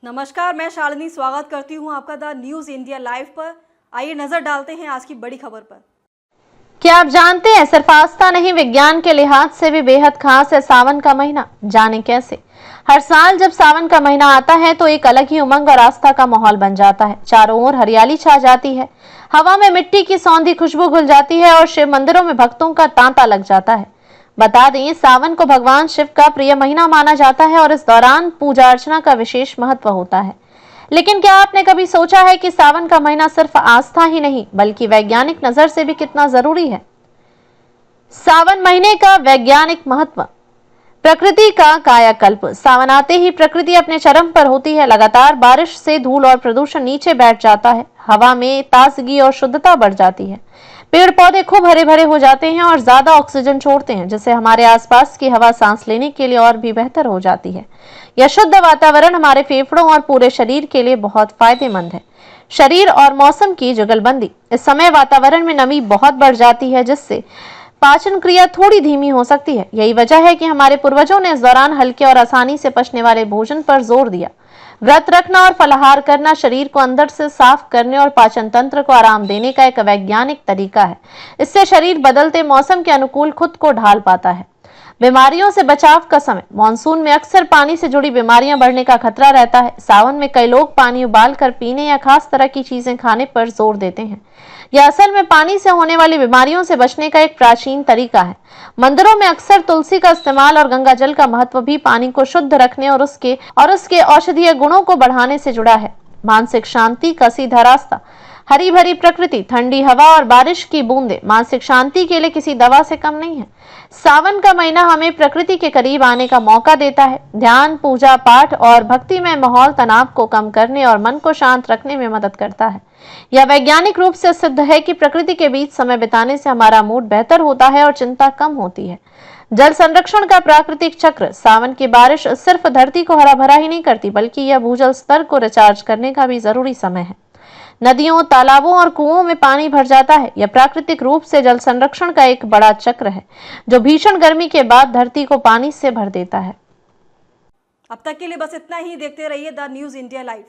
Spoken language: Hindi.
नमस्कार, मैं शालिनी स्वागत करती हूं आपका द न्यूज इंडिया लाइव पर। आइए नजर डालते हैं आज की बड़ी खबर पर। क्या आप जानते हैं सिर्फ आस्था नहीं, विज्ञान के लिहाज से भी बेहद खास है सावन का महीना। जाने कैसे। हर साल जब सावन का महीना आता है तो एक अलग ही उमंग और आस्था का माहौल बन जाता है। चारों ओर हरियाली छा जाती है, हवा में मिट्टी की सौंधी खुशबू घुल जाती है और शिव मंदिरों में भक्तों का तांता लग जाता है। बता दें, सावन को भगवान शिव का प्रिय महीना माना जाता है और इस दौरान पूजा अर्चना का विशेष महत्व होता है। लेकिन क्या आपने कभी सोचा है कि सावन का महीना सिर्फ आस्था ही नहीं बल्कि वैज्ञानिक नजर से भी कितना जरूरी है। सावन महीने का वैज्ञानिक महत्व। प्रकृति का कायाकल्प। सावन आते ही प्रकृति अपने चरम पर होती है। लगातार बारिश से धूल और प्रदूषण नीचे बैठ जाता है, हवा में ताजगी और शुद्धता बढ़ जाती है, पेड़ पौधे खूब हरे भरे हो जाते हैं और ज्यादा ऑक्सीजन छोड़ते हैं, जिससे हमारे आसपास की हवा सांस लेने के लिए और भी बेहतर हो जाती है। यह शुद्ध वातावरण हमारे फेफड़ों और पूरे शरीर के लिए बहुत फायदेमंद है। शरीर और मौसम की जुगलबंदी। इस समय वातावरण में नमी बहुत बढ़ जाती है, जिससे पाचन क्रिया थोड़ी धीमी हो सकती है। यही वजह है कि हमारे पूर्वजों ने इस दौरान हल्के और आसानी से पचने वाले भोजन पर जोर दिया। व्रत रखना और फलाहार करना शरीर को अंदर से साफ करने और पाचन तंत्र को आराम देने का एक वैज्ञानिक तरीका है। इससे शरीर बदलते मौसम के अनुकूल खुद को ढाल पाता है। बीमारियों से बचाव का समय। मानसून में अक्सर पानी से जुड़ी बीमारियां बढ़ने का खतरा रहता है। सावन में कई लोग पानी उबाल कर पीने या खास तरह की चीजें खाने पर जोर देते हैं। यह असल में पानी से होने वाली बीमारियों से बचने का एक प्राचीन तरीका है। मंदिरों में अक्सर तुलसी का इस्तेमाल और गंगा जल का महत्व भी पानी को शुद्ध रखने और उसके औषधीय गुणों को बढ़ाने से जुड़ा है। मानसिक शांति का सीधा रास्ता। हरी भरी प्रकृति, ठंडी हवा और बारिश की बूंदें मानसिक शांति के लिए किसी दवा से कम नहीं है। सावन का महीना हमें प्रकृति के करीब आने का मौका देता है। ध्यान, पूजा पाठ और भक्तिमय माहौल तनाव को कम करने और मन को शांत रखने में मदद करता है। यह वैज्ञानिक रूप से सिद्ध है कि प्रकृति के बीच समय बिताने से हमारा मूड बेहतर होता है और चिंता कम होती है। जल संरक्षण का प्राकृतिक चक्र। सावन की बारिश सिर्फ धरती को हरा भरा ही नहीं करती, बल्कि यह भूजल स्तर को रिचार्ज करने का भी जरूरी समय है। नदियों, तालाबों और कुओं में पानी भर जाता है। यह प्राकृतिक रूप से जल संरक्षण का एक बड़ा चक्र है, जो भीषण गर्मी के बाद धरती को पानी से भर देता है। अब तक के लिए बस इतना ही। देखते रहिए द न्यूज इंडिया लाइव।